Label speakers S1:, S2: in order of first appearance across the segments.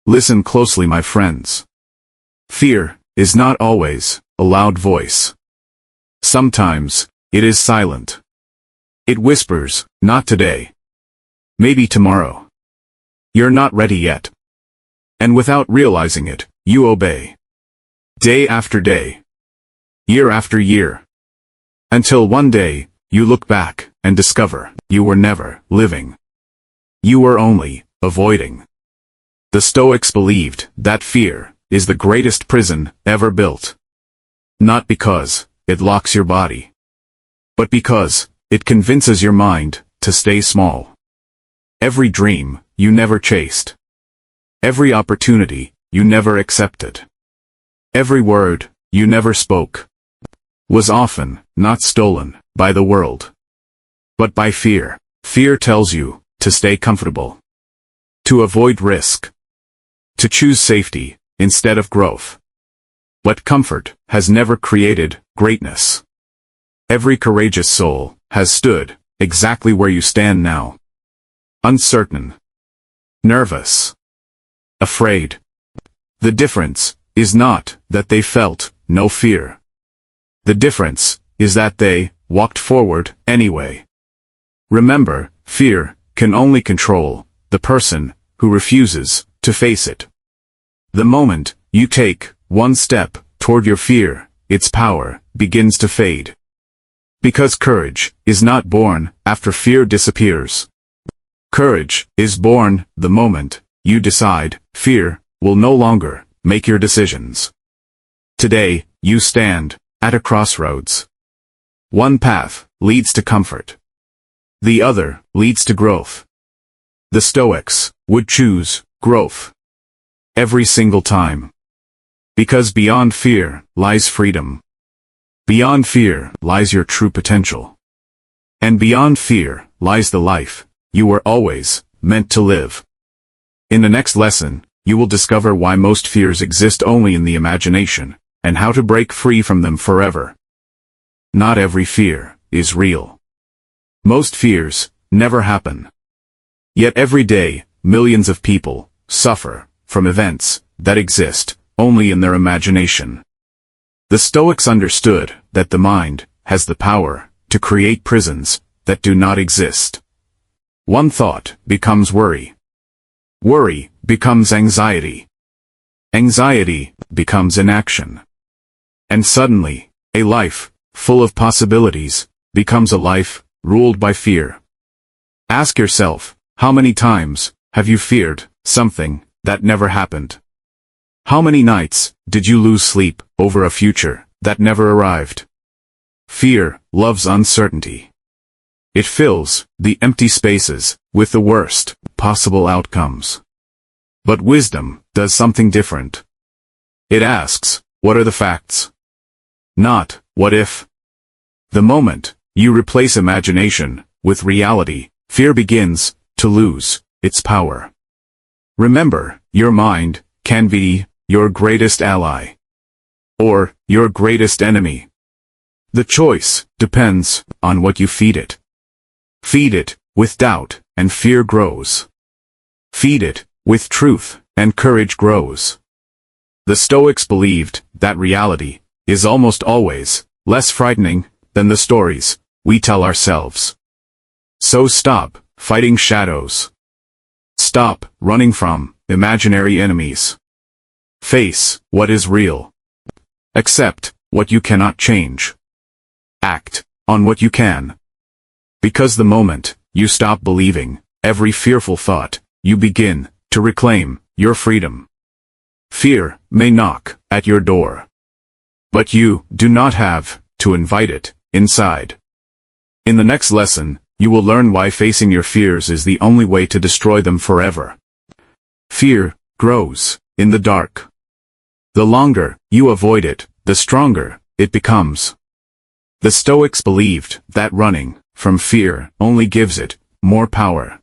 S1: Listen closely, my friends. Fear is not always a loud voice. Sometimes it is silent. It whispers, not today. Maybe tomorrow. You're not ready yet. And without realizing it, you obey. Day after day. Year after year. Until one day, you look back and discover you were never living. You were only avoiding. The Stoics believed that fear is the greatest prison ever built. Not because it locks your body, but because it convinces your mind to stay small. Every dream you never chased. Every opportunity you never accepted. Every word you never spoke was often not stolen by the world, but by fear. Fear tells you to stay comfortable, to avoid risk, to choose safety instead of growth. But comfort has never created greatness. Every courageous soul has stood exactly where you stand now. Uncertain, nervous, afraid. The difference is not that they felt no fear. The difference is that they walked forward anyway. Remember, fear can only control the person who refuses to face it. The moment you take one step toward your fear, its power begins to fade. Because courage is not born after fear disappears. Courage is born the moment you decide fear will no longer make your decisions. Today, you stand at a crossroads. One path leads to comfort. The other leads to growth. The Stoics would choose growth every single time. Because beyond fear lies freedom. Beyond fear lies your true potential. And beyond fear lies the life you were always meant to live. In the next lesson, you will discover why most fears exist only in the imagination, and how to break free from them forever. Not every fear is real. Most fears never happen. Yet every day, millions of people suffer from events that exist only in their imagination. The Stoics understood that the mind has the power to create prisons that do not exist. One thought becomes worry. Worry becomes anxiety. Anxiety becomes inaction. And suddenly, a life full of possibilities becomes a life ruled by fear. Ask yourself, how many times have you feared something that never happened? How many nights did you lose sleep over a future that never arrived? Fear loves uncertainty. It fills the empty spaces with the worst possible outcomes. But wisdom does something different. It asks, what are the facts? Not, what if? The moment you replace imagination with reality, fear begins to lose its power. Remember, your mind can be your greatest ally, or your greatest enemy. The choice depends on what you feed it. Feed it with doubt, and fear grows. Feed it with truth, and courage grows. The Stoics believed that reality is almost always less frightening than the stories we tell ourselves. So stop fighting shadows. Stop running from imaginary enemies. Face what is real. Accept what you cannot change. Act on what you can. Because the moment you stop believing every fearful thought, you begin to reclaim your freedom. Fear may knock at your door, but you do not have to invite it inside. In the next lesson, you will learn why facing your fears is the only way to destroy them forever. Fear grows in the dark. The longer you avoid it, the stronger it becomes. The Stoics believed that running from fear only gives it more power.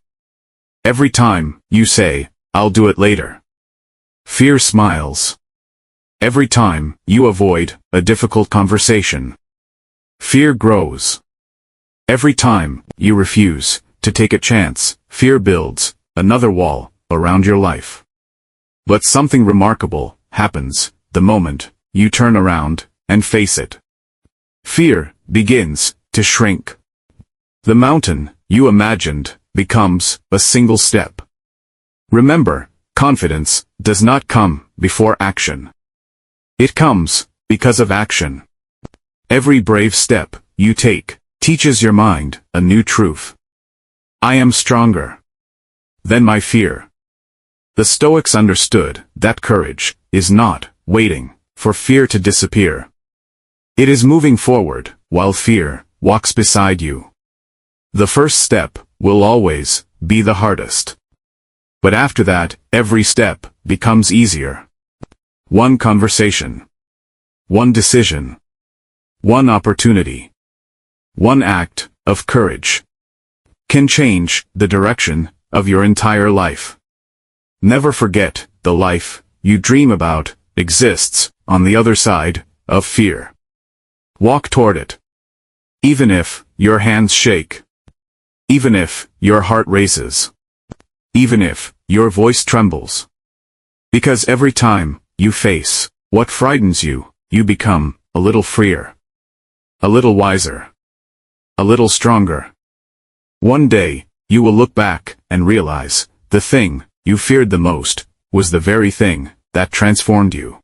S1: Every time you say, I'll do it later, fear smiles. Every time you avoid a difficult conversation, fear grows. Every time you refuse to take a chance, fear builds another wall around your life. But something remarkable happens the moment you turn around and face it. Fear begins to shrink. The mountain you imagined becomes a single step. Remember, confidence does not come before action. It comes because of action. Every brave step you take teaches your mind a new truth. I am stronger than my fear. The Stoics understood that courage is not waiting for fear to disappear. It is moving forward while fear walks beside you. The first step will always be the hardest. But after that, every step becomes easier. One conversation, one decision, one opportunity, one act of courage can change the direction of your entire life. Never forget, the life you dream about exists on the other side of fear. Walk toward it. Even if your hands shake. Even if your heart races. Even if your voice trembles. Because every time you face what frightens you, you become a little freer. A little wiser. A little stronger. One day, you will look back and realize the thing you feared the most was the very thing that transformed you.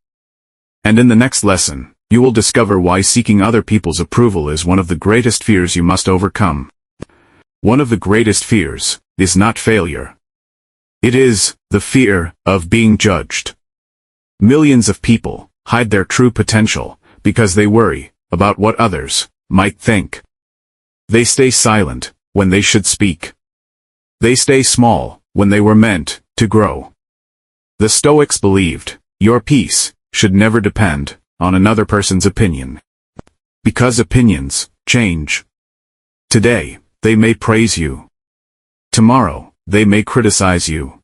S1: And in the next lesson, you will discover why seeking other people's approval is one of the greatest fears you must overcome. One of the greatest fears is not failure. It is the fear of being judged. Millions of people hide their true potential because they worry about what others might think. They stay silent when they should speak. They stay small when they were meant to grow. The Stoics believed your peace should never depend on another person's opinion. Because opinions change. Today, they may praise you. Tomorrow, they may criticize you.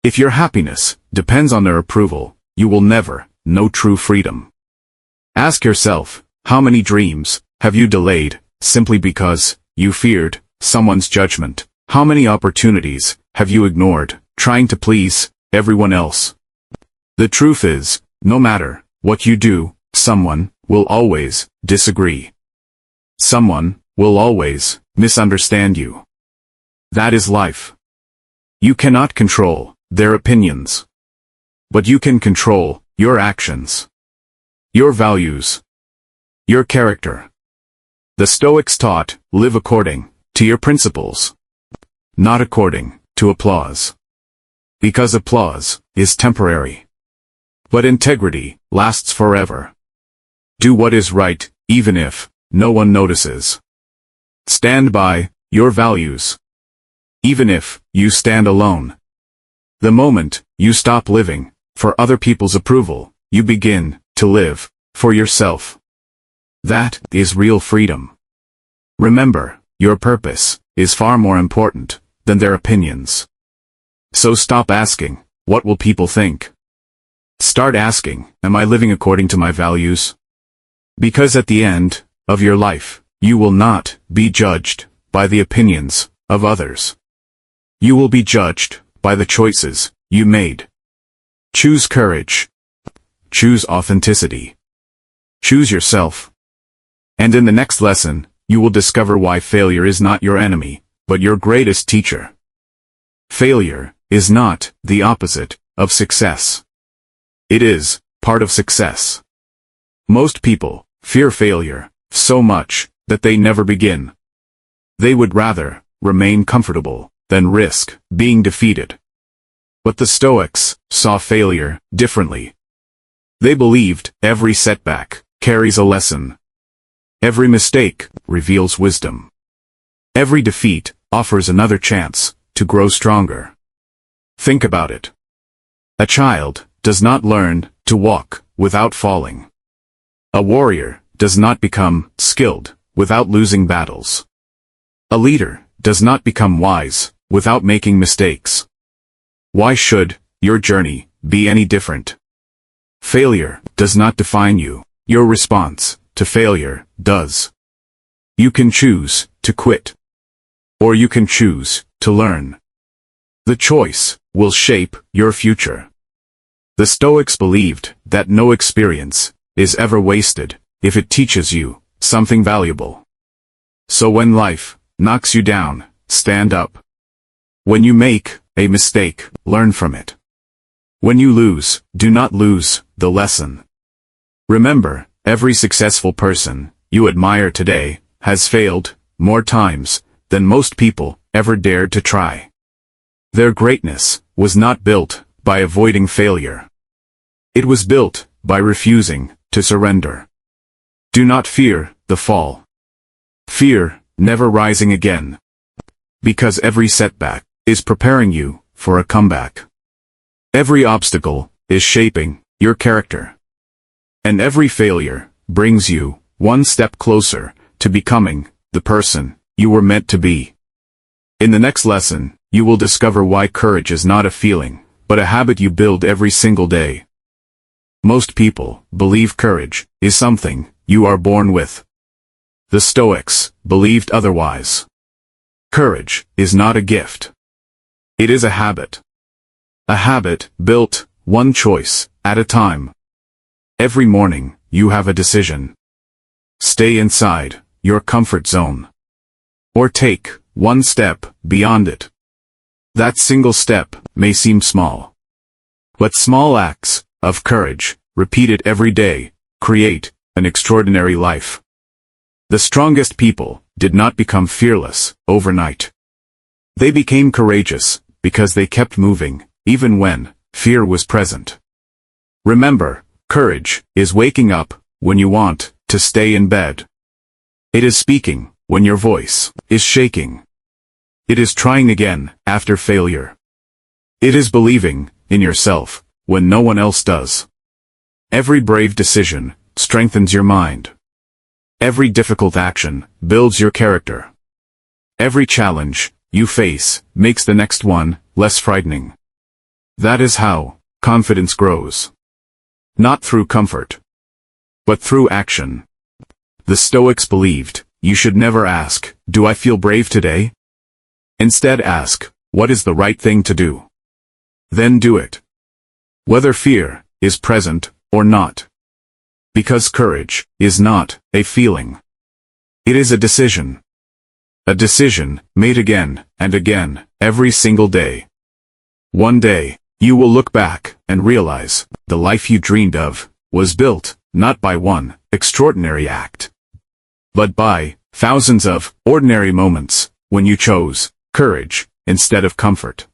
S1: If your happiness depends on their approval, you will never know true freedom. Ask yourself, how many dreams have you delayed simply because you feared someone's judgment? How many opportunities have you ignored, trying to please everyone else? The truth is, no matter what you do, someone will always disagree. Someone will always misunderstand you. That is life. You cannot control their opinions. But you can control your actions, your values, your character. The Stoics taught, live according to your principles, not according to applause. Because applause is temporary. But integrity lasts forever. Do what is right, even if no one notices. Stand by your values, even if you stand alone. The moment you stop living for other people's approval, you begin to live for yourself. That is real freedom. Remember, your purpose is far more important than their opinions. So stop asking, what will people think? Start asking, am I living according to my values? Because at the end of your life, you will not be judged by the opinions of others. You will be judged by the choices you made. Choose courage. Choose authenticity. Choose yourself. And in the next lesson, you will discover why failure is not your enemy, but your greatest teacher. Failure is not the opposite of success. It is part of success. Most people fear failure so much that they never begin. They would rather remain comfortable than risk being defeated. But the Stoics saw failure differently. They believed every setback carries a lesson. Every mistake reveals wisdom. Every defeat offers another chance to grow stronger. Think about it. A child does not learn to walk without falling. A warrior does not become skilled without losing battles. A leader does not become wise without making mistakes. Why should your journey be any different? Failure does not define you. Your response to failure does. You can choose to quit. Or you can choose to learn. The choice will shape your future. The Stoics believed that no experience is ever wasted if it teaches you something valuable. So when life knocks you down, stand up. When you make a mistake, learn from it. When you lose, do not lose the lesson. Remember, every successful person you admire today has failed more times than most people ever dared to try. Their greatness was not built by avoiding failure. It was built by refusing to surrender. Do not fear the fall. Fear never rising again. Because every setback is preparing you for a comeback. Every obstacle is shaping your character. And every failure brings you one step closer to becoming the person you were meant to be. In the next lesson, you will discover why courage is not a feeling, but a habit you build every single day. Most people believe courage is something you are born with. The Stoics believed otherwise. Courage is not a gift. It is a habit. A habit built one choice at a time. Every morning, you have a decision. Stay inside your comfort zone. Or take one step beyond it. That single step may seem small. But small acts of courage, repeated every day, create an extraordinary life. The strongest people did not become fearless overnight. They became courageous because they kept moving, even when fear was present. Remember, courage is waking up when you want to stay in bed. It is speaking when your voice is shaking. It is trying again after failure. It is believing in yourself when no one else does. Every brave decision strengthens your mind. Every difficult action builds your character. Every challenge you face makes the next one less frightening. That is how confidence grows. Not through comfort, but through action. The Stoics believed you should never ask, "Do I feel brave today?" Instead ask, "What is the right thing to do?" Then do it. Whether fear is present or not. Because courage is not a feeling. It is a decision. A decision made again and again, every single day. One day, you will look back and realize the life you dreamed of was built not by one extraordinary act, but by thousands of ordinary moments when you chose courage instead of comfort.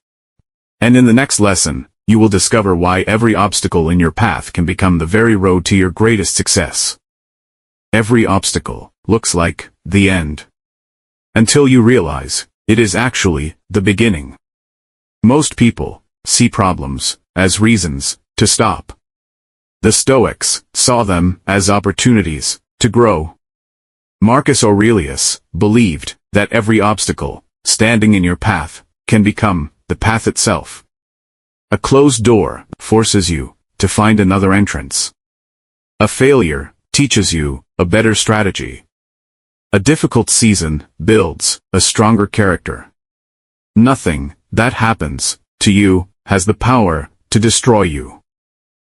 S1: And in the next lesson, you will discover why every obstacle in your path can become the very road to your greatest success. Every obstacle looks like the end, until you realize it is actually the beginning. Most people see problems as reasons to stop. The Stoics saw them as opportunities to grow. Marcus Aurelius believed that every obstacle standing in your path can become the path itself. A closed door forces you to find another entrance. A failure teaches you a better strategy. A difficult season builds a stronger character. Nothing that happens to you has the power to destroy you,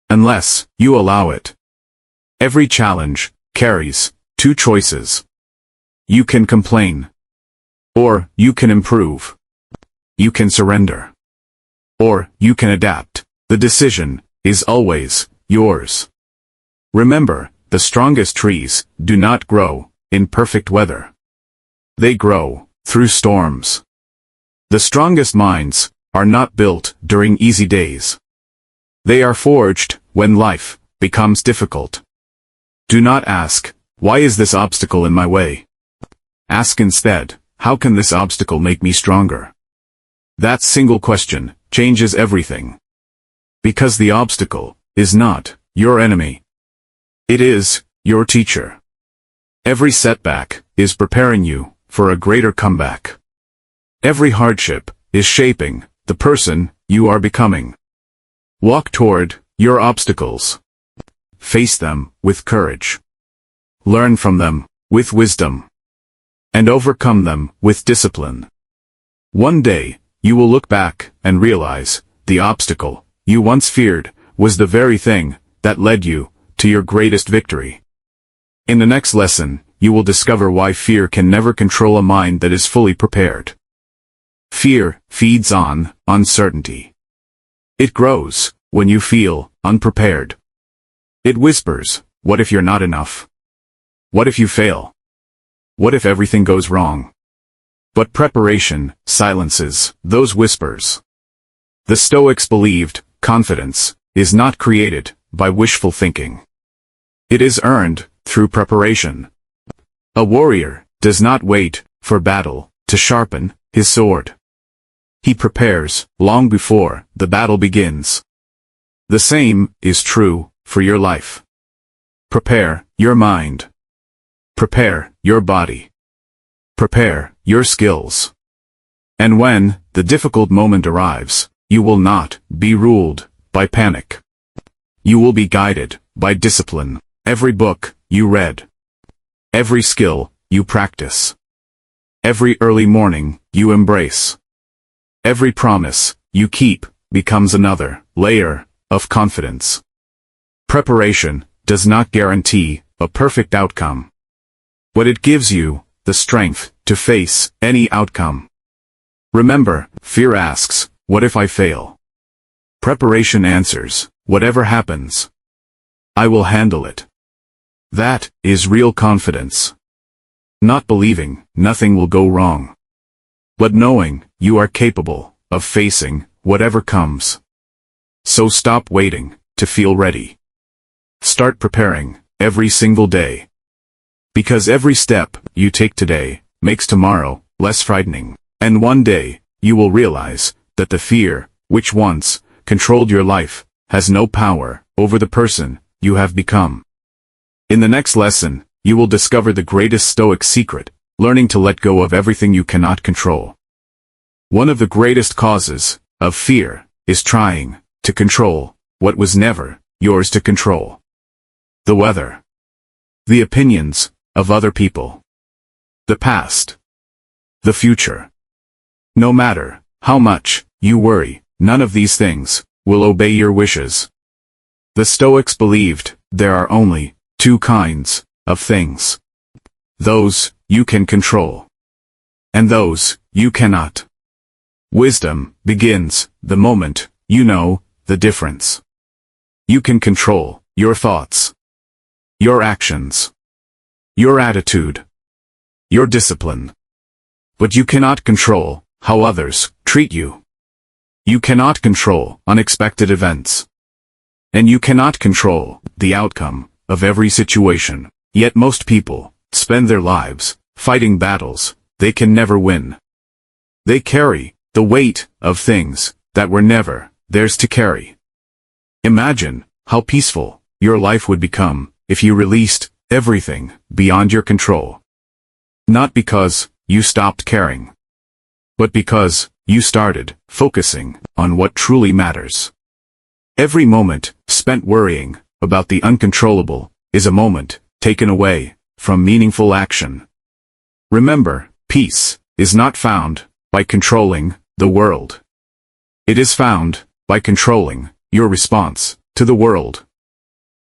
S1: unless you allow it. Every challenge carries two choices. You can complain, or you can improve. You can surrender, or you can adapt. The decision is always yours. Remember, the strongest trees do not grow in perfect weather. They grow through storms. The strongest minds are not built during easy days. They are forged when life becomes difficult. Do not ask, "Why is this obstacle in my way?" Ask instead, "How can this obstacle make me stronger?" That single question changes everything. Because the obstacle is not your enemy. It is your teacher. Every setback is preparing you for a greater comeback. Every hardship is shaping the person you are becoming. Walk toward your obstacles. Face them with courage. Learn from them with wisdom. And overcome them with discipline. One day, you will look back and realize the obstacle you once feared was the very thing that led you to your greatest victory. In the next lesson, you will discover why fear can never control a mind that is fully prepared. Fear feeds on uncertainty. It grows when you feel unprepared. It whispers, what if you're not enough? What if you fail? What if everything goes wrong? But preparation silences those whispers. The Stoics believed confidence is not created by wishful thinking. It is earned through preparation. A warrior does not wait for battle to sharpen his sword. He prepares long before the battle begins. The same is true for your life. Prepare your mind. Prepare your body. Prepare your skills. And when the difficult moment arrives, you will not be ruled by panic. You will be guided by discipline. Every book you read, every skill you practice, every early morning you embrace, every promise you keep becomes another layer of confidence. Preparation does not guarantee a perfect outcome, but it gives you the strength to face any outcome. Remember, fear asks, what if I fail? Preparation answers, whatever happens, I will handle it. That is real confidence. Not believing nothing will go wrong, but knowing you are capable of facing whatever comes. So stop waiting to feel ready. Start preparing every single day. Because every step you take today makes tomorrow less frightening. And one day, you will realize that the fear, which once controlled your life, has no power over the person you have become. In the next lesson, you will discover the greatest Stoic secret, learning to let go of everything you cannot control. One of the greatest causes of fear is trying to control what was never yours to control. The weather. The opinions of other people. The past. The future. No matter how much you worry, none of these things will obey your wishes. The Stoics believed there are only two kinds of things. Those you can control, and those you cannot. Wisdom begins the moment you know the difference. You can control your thoughts, your actions, your attitude, your discipline. But you cannot control how others treat you. You cannot control unexpected events. And you cannot control the outcome of every situation. Yet most people spend their lives fighting battles they can never win. They carry the weight of things that were never theirs to carry. Imagine how peaceful your life would become if you released everything beyond your control. Not because you stopped caring, but because you started focusing on what truly matters. Every moment spent worrying about the uncontrollable is a moment taken away from meaningful action. Remember, peace is not found by controlling the world. It is found by controlling your response to the world.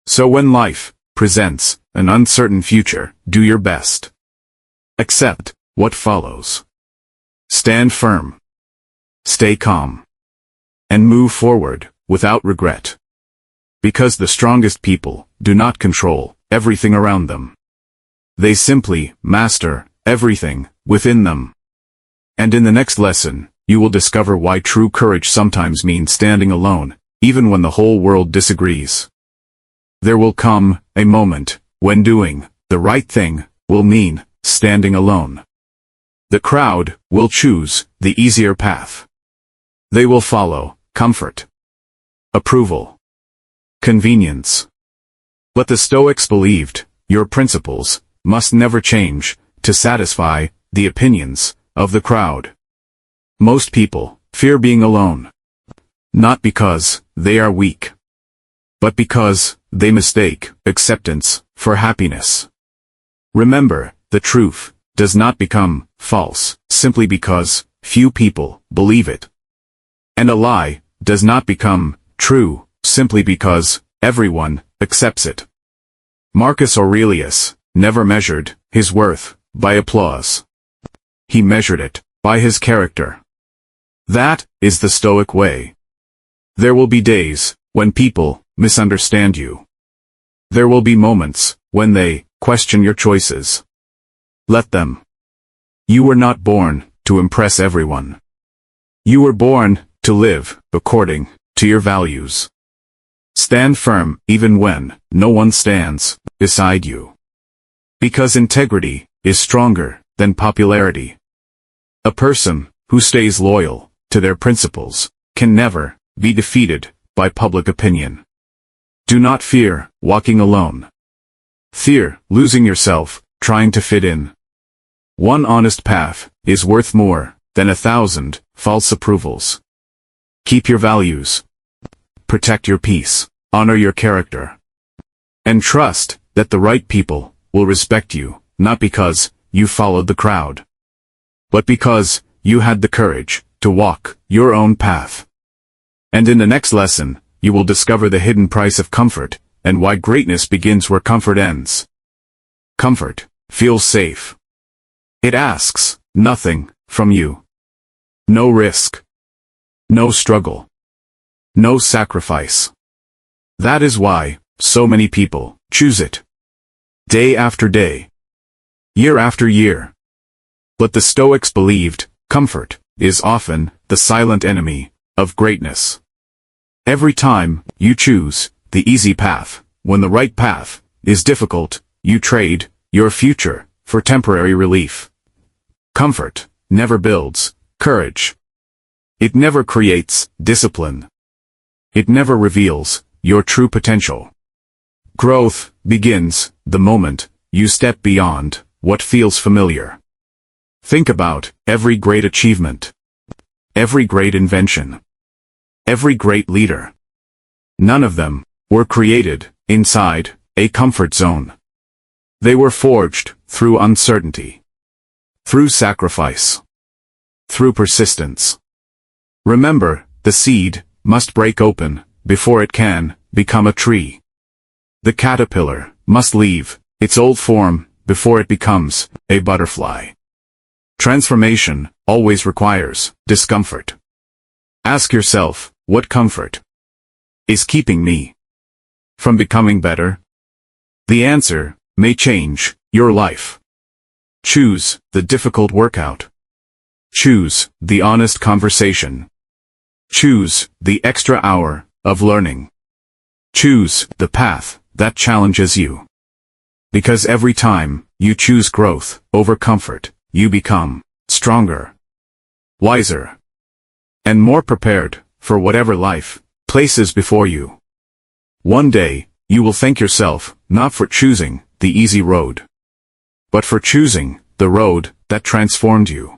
S1: So when life presents an uncertain future, do your best. Accept what follows. Stand firm. Stay calm. And move forward without regret. Because the strongest people do not control everything around them. They simply master everything within them. And in the next lesson, you will discover why true courage sometimes means standing alone, even when the whole world disagrees. There will come a moment when doing the right thing will mean standing alone. The crowd will choose the easier path. They will follow comfort, approval, convenience. But the Stoics believed your principles must never change to satisfy the opinions of the crowd. Most people fear being alone, not because they are weak, but because they mistake acceptance for happiness. Remember, the truth does not become false simply because few people believe it. And a lie does not become true simply because everyone accepts it. Marcus Aurelius never measured his worth by applause. He measured it by his character. That is the Stoic way. There will be days when people misunderstand you. There will be moments when they question your choices. Let them. You were not born to impress everyone. You were born to live according to your values. Stand firm even when no one stands beside you. Because integrity is stronger than popularity. A person who stays loyal to their principles can never be defeated by public opinion. Do not fear walking alone. Fear losing yourself trying to fit in. One honest path is worth more than 1,000 false approvals. Keep your values. Protect your peace. Honor your character. And trust that the right people will respect you, not because you followed the crowd, but because you had the courage to walk your own path. And in the next lesson, you will discover the hidden price of comfort, and why greatness begins where comfort ends. Comfort feels safe. It asks nothing from you. No risk. No struggle. No sacrifice. That is why so many people choose it. Day after day. Year after year. But the Stoics believed comfort is often the silent enemy of greatness. Every time you choose the easy path, when the right path is difficult, you trade your future for temporary relief. Comfort never builds courage. It never creates discipline. It never reveals your true potential. Growth begins the moment you step beyond what feels familiar. Think about every great achievement, every great invention, every great leader. None of them were created inside a comfort zone. They were forged through uncertainty, through sacrifice, through persistence. Remember, the seed must break open before it can become a tree. The caterpillar must leave its old form before it becomes a butterfly. Transformation always requires discomfort. Ask yourself, what comfort is keeping me from becoming better? The answer may change your life. Choose the difficult workout. Choose the honest conversation. Choose the extra hour of learning. Choose the path that challenges you. Because every time you choose growth over comfort, you become stronger, wiser, and more prepared for whatever life places before you. One day, you will thank yourself not for choosing the easy road, but for choosing the road that transformed you.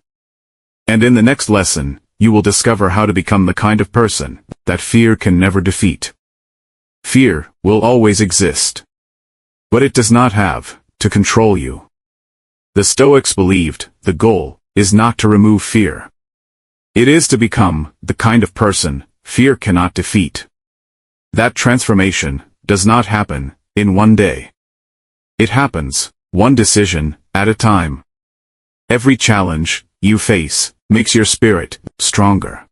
S1: And in the next lesson, you will discover how to become the kind of person that fear can never defeat. Fear will always exist, but it does not have to control you. The Stoics believed the goal is not to remove fear. It is to become the kind of person fear cannot defeat. That transformation does not happen in one day. It happens one decision at a time. Every challenge you face makes your spirit stronger.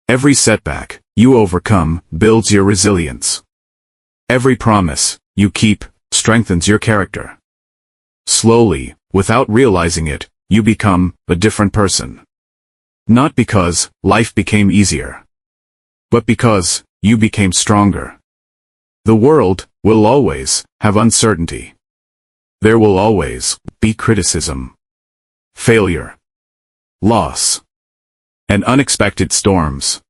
S1: Every setback you overcome builds your resilience. Every promise you keep strengthens your character. Slowly, without realizing it, you become a different person. Not because life became easier, but because you became stronger. The world will always have uncertainty. There will always be criticism, failure, loss, and unexpected storms.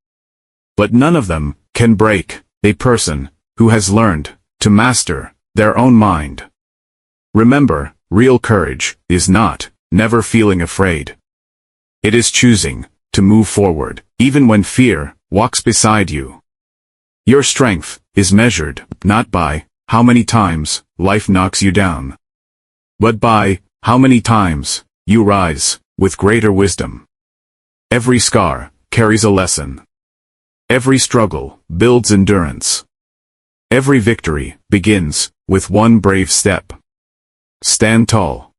S1: But none of them can break a person who has learned to master their own mind. Remember, real courage is not never feeling afraid. It is choosing to move forward, even when fear walks beside you. Your strength is measured not by how many times life knocks you down, but by how many times you rise with greater wisdom. Every scar carries a lesson. Every struggle builds endurance. Every victory begins with one brave step. Stand tall.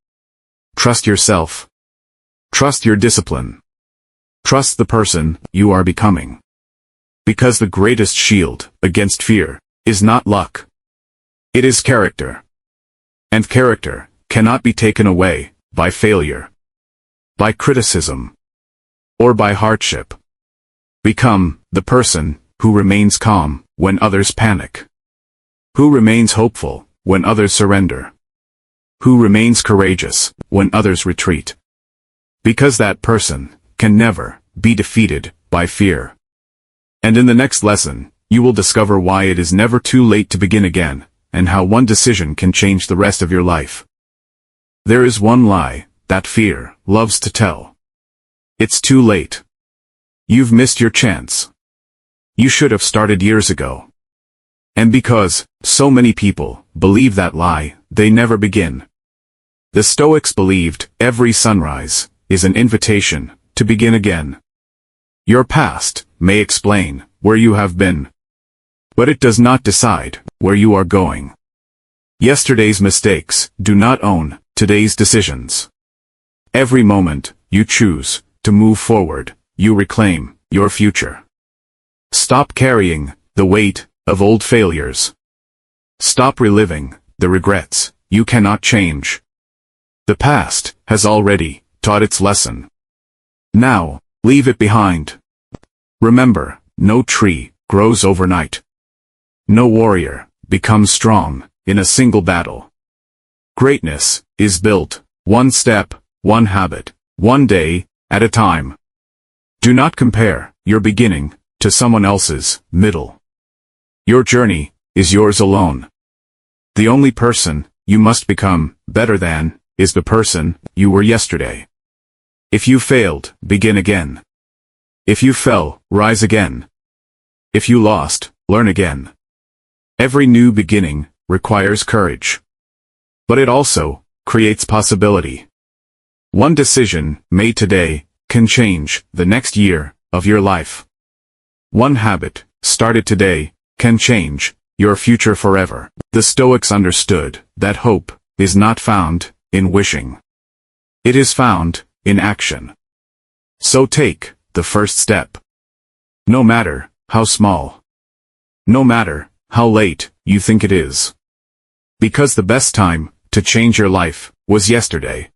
S1: Trust yourself. Trust your discipline. Trust the person you are becoming. Because the greatest shield against fear is not luck. It is character. And character cannot be taken away by failure, by criticism, or by hardship. Become the person who remains calm when others panic. Who remains hopeful when others surrender. Who remains courageous when others retreat. Because that person can never be defeated by fear. And in the next lesson, you will discover why it is never too late to begin again, and how one decision can change the rest of your life. There is one lie that fear loves to tell. It's too late. You've missed your chance. You should have started years ago. And because so many people believe that lie, they never begin. The Stoics believed every sunrise is an invitation to begin again. Your past may explain where you have been, but it does not decide where you are going. Yesterday's mistakes do not own today's decisions. Every moment you choose to move forward, you reclaim your future. Stop carrying the weight of old failures. Stop reliving the regrets you cannot change. The past has already taught its lesson. Now, leave it behind. Remember, no tree grows overnight. No warrior becomes strong in a single battle. Greatness is built one step, one habit, one day at a time. Do not compare your beginning to someone else's middle. Your journey is yours alone. The only person you must become better than is the person you were yesterday. If you failed, begin again. If you fell, rise again. If you lost, learn again. Every new beginning requires courage. But it also creates possibility. One decision made today can change the next year of your life. One habit started today can change your future forever. The Stoics understood that hope is not found in wishing. It is found in action. So take the first step. No matter how small. No matter how late you think it is. Because the best time to change your life was yesterday.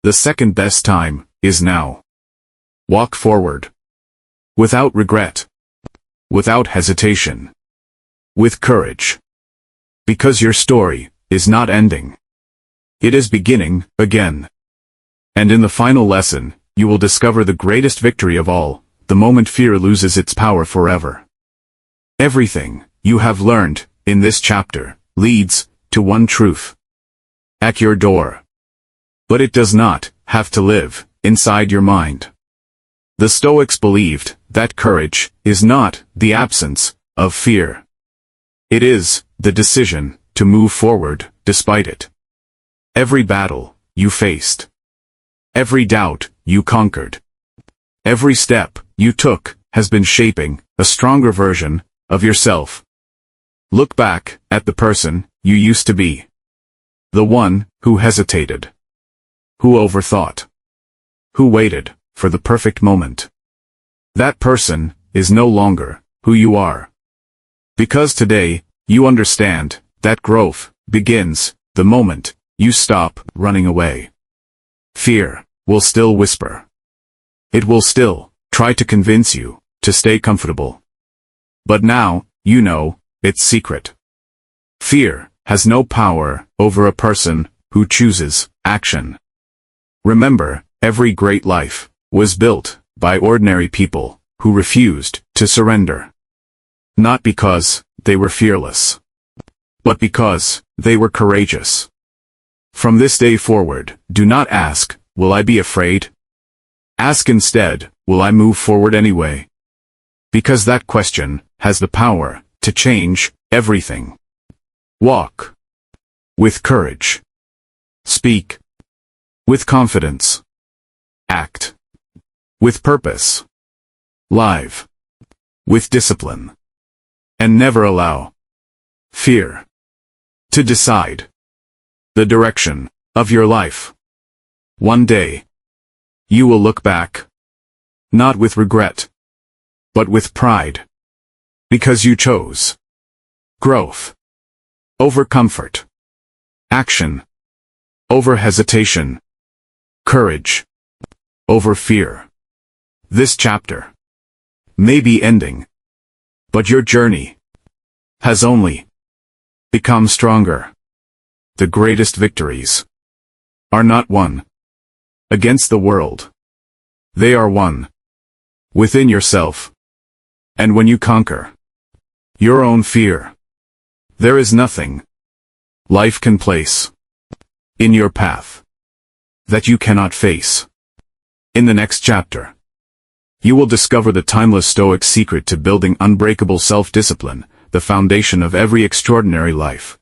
S1: The second best time is now. Walk forward. Without regret. Without hesitation. With courage. Because your story is not ending. It is beginning again. And in the final lesson, you will discover the greatest victory of all, the moment fear loses its power forever. Everything you have learned in this chapter leads to one truth. At your door. But it does not have to live inside your mind. The Stoics believed that courage is not the absence of fear. It is the decision to move forward despite it. Every battle you faced. Every doubt you conquered. Every step you took has been shaping a stronger version of yourself. Look back at the person you used to be. The one who hesitated. Who overthought. Who waited for the perfect moment. That person is no longer who you are. Because today, you understand that growth begins the moment you stop running away. Fear will still whisper. It will still try to convince you to stay comfortable. But now, you know its secret. Fear has no power over a person who chooses action. Remember, every great life was built by ordinary people who refused to surrender. Not because they were fearless, but because they were courageous. From this day forward, do not ask, will I be afraid? Ask instead, will I move forward anyway? Because that question has the power to change everything. Walk with courage. Speak with confidence. Act with purpose. Live with discipline. And never allow fear to decide the direction of your life. One day, you will look back, not with regret, but with pride, because you chose growth over comfort, action over hesitation, courage over fear. This chapter may be ending, but your journey has only become stronger. The greatest victories are not won against the world. They are won within yourself. And when you conquer your own fear, there is nothing life can place in your path that you cannot face. In the next chapter, you will discover the timeless Stoic secret to building unbreakable self-discipline, the foundation of every extraordinary life.